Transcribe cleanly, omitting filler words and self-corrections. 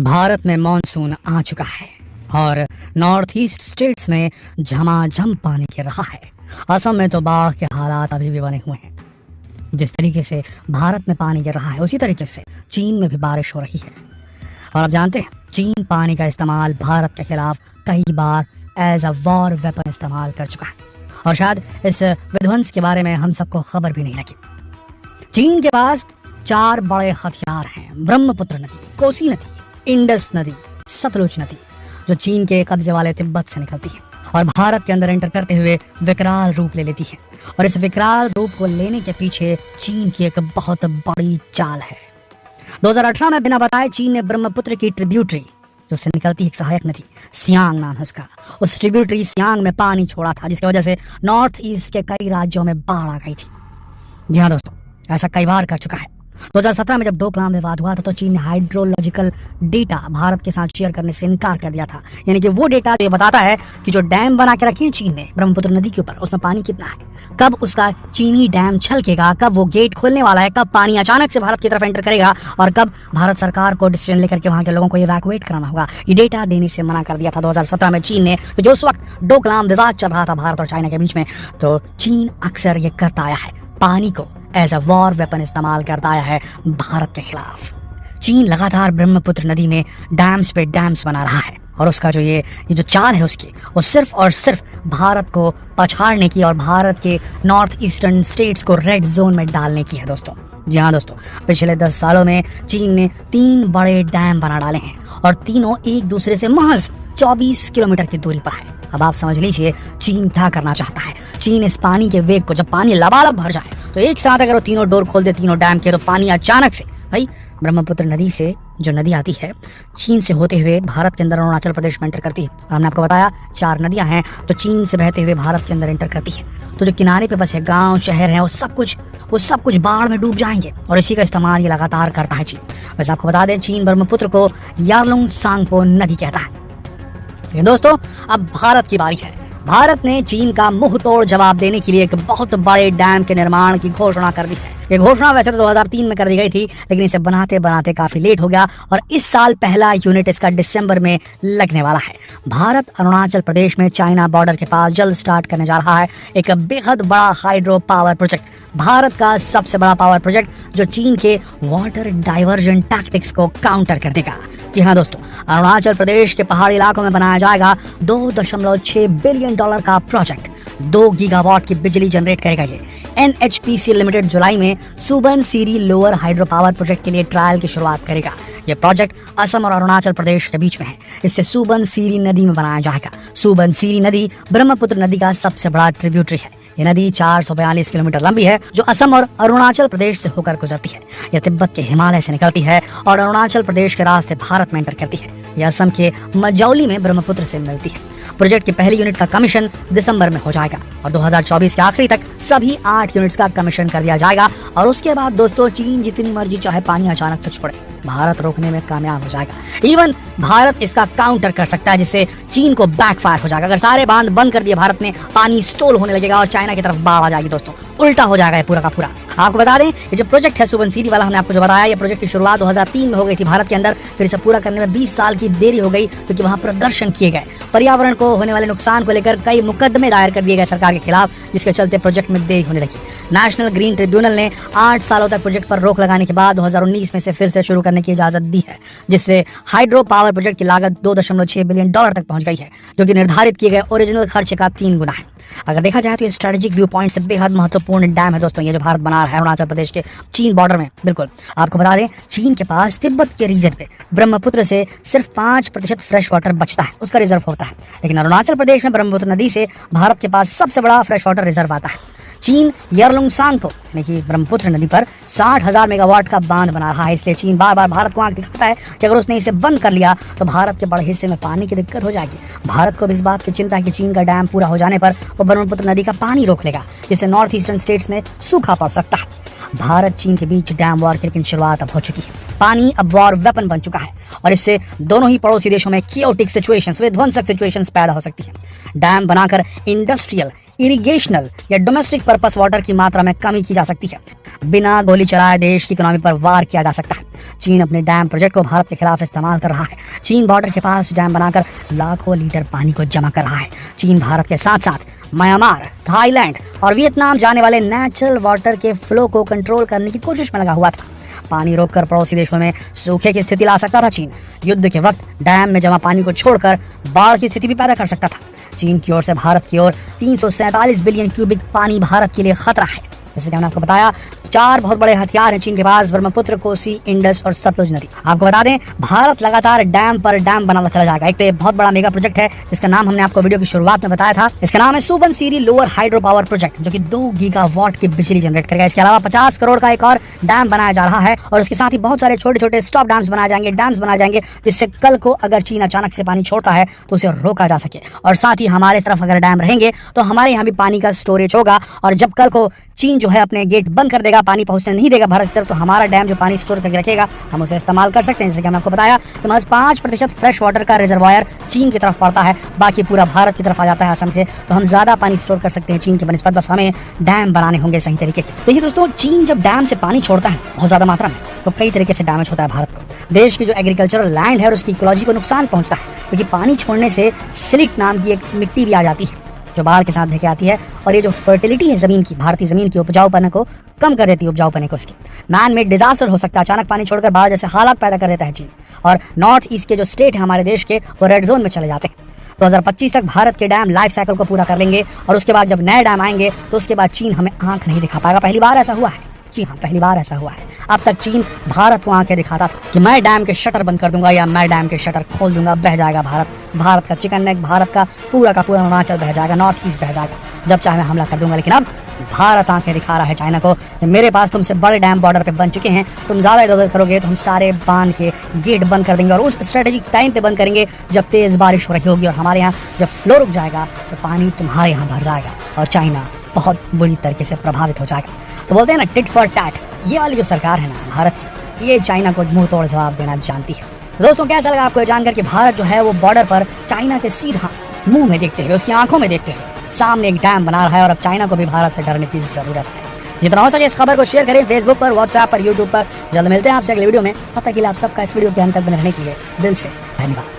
भारत में मानसून आ चुका है और नॉर्थ ईस्ट स्टेट्स में झमाझम पानी गिर रहा है। असम में तो बाढ़ के हालात अभी भी बने हुए हैं। जिस तरीके से भारत में पानी गिर रहा है उसी तरीके से चीन में भी बारिश हो रही है। और आप जानते हैं चीन पानी का इस्तेमाल भारत के खिलाफ कई बार एज अ वॉर वेपन इस्तेमाल कर चुका है और शायद इस विध्वंस के बारे में हम सबको खबर भी नहीं लगी। चीन के पास 4 बड़े हथियार हैं: ब्रह्मपुत्र नदी, कोसी नदी, इंडस नदी, सतलुज नदी, जो चीन के कब्जे वाले तिब्बत से निकलती है और भारत के अंदर एंटर करते हुए विकराल रूप ले लेती है। और इस विकराल रूप को लेने के पीछे चीन की एक बहुत बड़ी चाल है। 2018 में बिना बताए चीन ने ब्रह्मपुत्र की ट्रिब्यूटरी जो से निकलती है एक सहायक नदी, सियांग नाम है उसका, उस ट्रिब्यूटरी सियांग में पानी छोड़ा था, जिसकी वजह से नॉर्थ ईस्ट के कई राज्यों में बाढ़ आ गई थी। जी हाँ दोस्तों, ऐसा कई बार कर चुका है। 2017 में जब डोकलाम विवाद हुआ था तो चीन ने हाइड्रोलॉजिकल डेटा भारत के साथ शेयर करने से इनकार कर दिया था। यानी कि वो डेटा जो बताता है कि जो डैम बना के रखे हैं चीन ने ब्रह्मपुत्र नदी के ऊपर, उसमें पानी कितना है, कब उसका चीनी डैम छलकेगा, कब वो गेट खोलने वाला है, कब पानी अचानक से भारत की तरफ एंटर करेगा और कब भारत सरकार को डिसीजन लेकर के वहां के लोगों को इवैक्यूएट कराना होगा। ये डेटा देने से मना कर दिया था 2017 में चीन ने, जो उस वक्त डोकलाम विवाद चल रहा था भारत और चाइना के बीच में। तो चीन अक्सर ये करता आया है, पानी को एज अ वॉर वेपन इस्तेमाल करता आया है भारत के खिलाफ। चीन लगातार ब्रह्मपुत्र नदी में डैम्स पे डैम्स बना रहा है और उसका जो ये जो चाल है उसकी, वो सिर्फ और सिर्फ भारत को पछाड़ने की और भारत के नॉर्थ ईस्टर्न स्टेट्स को रेड जोन में डालने की है दोस्तों। जी हाँ दोस्तों, पिछले 10 सालों में चीन ने 3 बड़े डैम बना डाले हैं और तीनों एक दूसरे से महज 24 किलोमीटर की दूरी पर है। अब आप समझ लीजिए चीन क्या करना चाहता है। चीन इस पानी के वेग को, जब पानी लबालब भर जाए तो एक साथ अगर वो तीनों डोर खोल दे तीनों डैम के, तो पानी अचानक से, भाई ब्रह्मपुत्र नदी से जो नदी आती है चीन से होते हुए भारत के अंदर अरुणाचल प्रदेश में एंटर करती है। और हमने आपको बताया 4 नदियां हैं तो चीन से बहते हुए भारत के अंदर एंटर करती है। तो जो किनारे पे बसे गांव शहर हैं वो सब कुछ बाढ़ में डूब जाएंगे और इसी का इस्तेमाल ये लगातार करता है चीन। वैसे आपको बता दें चीन ब्रह्मपुत्र को यारलुंग सांगपो नदी कहता है। लेकिन दोस्तों अब भारत की बारी है। भारत ने चीन का मुंह तोड़ जवाब देने के लिए एक बहुत बड़े डैम के निर्माण की घोषणा कर दी है। ये घोषणा वैसे तो 2003 में कर दी गई थी, लेकिन इसे बनाते बनाते काफी लेट हो गया और इस साल पहला यूनिट इसका दिसंबर में लगने वाला है। भारत अरुणाचल प्रदेश में चाइना बॉर्डर के पास जल्द स्टार्ट करने जा रहा है एक बेहद बड़ा हाइड्रो पावर प्रोजेक्ट, भारत का सबसे बड़ा पावर प्रोजेक्ट जो चीन के वाटर डाइवर्जन टैक्टिक्स को काउंटर कर देगा। जी हाँ दोस्तों, अरुणाचल प्रदेश के पहाड़ी इलाकों में बनाया जाएगा $2.6 बिलियन का प्रोजेक्ट। 2 गीगावाट की बिजली जनरेट करेगा ये। NHPC लिमिटेड जुलाई में Subansiri lower hydro power project के लिए ट्रायल की शुरुआत करेगा। यह प्रोजेक्ट असम और अरुणाचल प्रदेश के बीच में है। इससे सुबनसिरी नदी में बनाया जाएगा। सुबनसिरी नदी ब्रह्मपुत्र नदी का सबसे बड़ा ट्रिब्यूटरी है। यह नदी 442 किलोमीटर लंबी है जो असम और अरुणाचल प्रदेश से होकर गुजरती है। यह तिब्बत के हिमालय से निकलती है और अरुणाचल प्रदेश के रास्ते भारत में एंटर करती है। यह असम के मजौली में ब्रह्मपुत्र से मिलती है। प्रोजेक्ट की पहली यूनिट का कमीशन दिसंबर में हो जाएगा और 2024 के आखिरी तक सभी 8 यूनिट्स का कमीशन कर दिया जाएगा। और उसके बाद दोस्तों चीन जितनी मर्जी चाहे पानी अचानक से पड़े, भारत रोकने में कामयाब हो जाएगा। इवन भारत इसका काउंटर कर सकता है जिससे चीन को बैकफायर हो जाएगा। अगर सारे बांध बंद कर दिए भारत ने, पानी स्टोर होने लगेगा और चाइना की तरफ बाढ़ आ जाएगी दोस्तों, उल्टा हो जाएगा पूरा का पूरा। आपको बता दें ये जो प्रोजेक्ट है सुबनसिरी वाला, हमने आपको जो बताया, ये प्रोजेक्ट की शुरुआत 2003 में हो गई थी भारत के अंदर। फिर इसे पूरा करने में 20 साल की देरी हो गई क्योंकि वहां प्रदर्शन किए गए। पर्यावरण को होने वाले नुकसान को लेकर कई मुकदमे दायर कर दिए गए सरकार के खिलाफ, जिसके चलते प्रोजेक्ट में देरी होने लगी। नेशनल ग्रीन ट्रिब्यूनल ने 8 सालों तक प्रोजेक्ट पर रोक लगाने के बाद 2019 में से फिर से शुरू करने की इजाजत दी है, जिससे हाइड्रो पावर प्रोजेक्ट की लागत $2.6 बिलियन तक पहुंच गई है, जो कि निर्धारित किए गए ओरिजिनल खर्च का 3 गुना है। अगर देखा जाए तो ये स्ट्रेटेजिक व्यू पॉइंट से बेहद महत्वपूर्ण डैम है दोस्तों, ये जो भारत बना रहा है अरुणाचल प्रदेश के चीन बॉर्डर में। बिल्कुल आपको बता दें चीन के पास तिब्बत के रीजन पे ब्रह्मपुत्र से सिर्फ 5% फ्रेश वाटर बचता है, उसका रिजर्व होता है। लेकिन अरुणाचल प्रदेश में ब्रह्मपुत्र नदी से भारत के पास सबसे बड़ा फ्रेश वाटर रिजर्व आता है। चीन यारलुंग सांगपो यानी कि ब्रह्मपुत्र नदी पर 60,000 मेगावाट का बांध बना रहा है। इसलिए चीन बार बार भारत को आंख दिखाता है कि अगर उसने इसे बंद कर लिया तो भारत के बड़े हिस्से में पानी की दिक्कत हो जाएगी। भारत को भी इस बात की चिंता है कि चीन का डैम पूरा हो जाने पर वो ब्रह्मपुत्र नदी का पानी रोक लेगा, जिससे नॉर्थ ईस्टर्न स्टेट्स में सूखा पड़ सकता है। भारत चीन के बीच डैम वॉर की लेकिन शुरुआत अब हो चुकी है। पानी अब वॉर वेपन बन चुका है और इससे दोनों ही पड़ोसी देशों में कियोटिक सिचुएशंस, विध्वंसक सिचुएशंस पैदा हो सकती है। डैम बनाकर इंडस्ट्रियल इरिगेशनल या डोमेस्टिक पर्पस वाटर की मात्रा में कमी की जा सकती है। बिना गोली चलाए देश की इकोनॉमी पर वार किया जा सकता है। चीन अपने डैम प्रोजेक्ट को भारत के खिलाफ इस्तेमाल कर रहा है। चीन बॉर्डर के पास डैम बनाकर लाखों लीटर पानी को जमा कर रहा है। चीन भारत के साथ साथ म्यांमार, थाईलैंड और वियतनाम जाने वाले नेचुरल वाटर के फ्लो को कंट्रोल करने की कोशिश में लगा हुआ था। पानी रोककर पड़ोसी देशों में सूखे की स्थिति ला सकता था। चीन युद्ध के वक्त डैम में जमा पानी को छोड़कर बाढ़ की स्थिति भी पैदा कर सकता था। चीन की ओर से भारत की ओर 347 बिलियन क्यूबिक पानी भारत के लिए खतरा है। जैसे कि मैंने आपको बताया, 4 बहुत बड़े हथियार हैं चीन के पास: ब्रह्मपुत्र, कोसी, इंडस और सतलुज नदी। आपको बता दें, भारत लगातार डैम पर डैम बनाता चला जाएगा। एक तो ये बहुत बड़ा मेगा प्रोजेक्ट है जिसका नाम हमने आपको वीडियो की शुरुआत में बताया था। इसका नाम है Subansiri lower hydro power project, जो कि 2 गीगावाट की बिजली जनरेट करेगा। इसके अलावा 50 करोड़ का एक और डैम बनाया जा रहा है और उसके साथ ही बहुत सारे छोटे छोटे स्टॉप डैम्स बनाए जाएंगे, जिससे कल को अगर चीन अचानक से पानी छोड़ता है तो उसे रोका जा सके। और साथ ही हमारे तरफ अगर डैम रहेंगे तो हमारे यहाँ भी पानी का स्टोरेज होगा, और जब कल को चीन जो है अपने गेट बंद कर देगा, पानी पहुंचने नहीं देगा भारत की तरफ, तो हमारा डैम जो पानी स्टोर करके रखेगा हम उसे इस्तेमाल कर सकते हैं। जैसे कि मैंने आपको बताया कि महज 5% फ्रेश वाटर का रिजर्वायर चीन की तरफ पड़ता है, बाकी पूरा भारत की तरफ आ जाता है असम से। तो हम ज्यादा पानी स्टोर कर सकते हैं चीन के बनस्पत, बस हमें डैम बनाने होंगे सही तरीके के। देखिए दोस्तों, चीन जब डैम से पानी छोड़ता है बहुत ज्यादा मात्रा में, तो कई तरीके से डैमेज होता है भारत को। देश की जो एग्रीकल्चरल लैंड है और उसकी इकोलॉजी को नुकसान पहुंचता है, क्योंकि पानी छोड़ने से सिलिट नाम की एक मिट्टी भी आ जाती है जो बाढ़ के साथ ढके आती है, और ये जो फर्टिलिटी है जमीन की, भारतीय जमीन की उपजाऊपन को कम कर देती है, उपजाऊपन को उसकी। मैन मेड डिजास्टर हो सकता है, अचानक पानी छोड़कर बाढ़ जैसे हालात पैदा कर देता है चीन। और नॉर्थ ईस्ट के जो स्टेट है हमारे देश के, वो रेड जोन में चले जाते हैं। 2025 तक भारत के डैम लाइफ साइकिल को पूरा कर लेंगे, और उसके बाद जब नए डैम आएंगे तो उसके बाद चीन हमें आंख नहीं दिखा पाएगा। पहली बार ऐसा हुआ है, जी हाँ, पहली बार ऐसा हुआ है। अब तक चीन भारत को आंखें दिखाता था कि मैं डैम के शटर बंद कर दूंगा या मैं डैम के शटर खोल दूंगा, बह जाएगा भारत का चिकन नेक, भारत का पूरा अरुणाचल बह जाएगा, नॉर्थ ईस्ट बह जाएगा, जब चाहे मैं हमला कर दूंगा। लेकिन अब भारत आंखें दिखा रहा है चाइना को कि मेरे पास तुमसे बड़े डैम बॉर्डर पे बन चुके हैं, तुम ज्यादा इधर उधर करोगे तो हम सारे बांध के गेट बंद कर देंगे, और उस स्ट्रेटेजिक टाइम पे बंद करेंगे जब तेज बारिश हो रही होगी, और हमारे यहाँ जब फ्लो रुक जाएगा तो पानी तुम्हारे यहाँ भर जाएगा और चाइना बहुत बुरी तरीके से प्रभावित हो जाएगा। तो बोलते हैं ना, टिट फॉर टैट। ये वाली जो सरकार है ना भारत की, ये चाइना को मुंह तोड़ जवाब देना जानती है। तो दोस्तों, कैसा लगा आपको जानकर कि भारत जो है वो बॉर्डर पर चाइना के सीधा मुंह में देखते हुए, उसकी आंखों में देखते हुए सामने एक डैम बना रहा है, और अब चाइना को भी भारत से डरने की जरूरत है। जितना हो सके इस खबर को शेयर करें फेसबुक पर, व्हाट्सएप पर, यूट्यूब पर। जल्द मिलते हैं आपसे अगले वीडियो में। तब तक के लिए आप सबका इस वीडियो के अंत तक बने रहने के लिए दिल से धन्यवाद।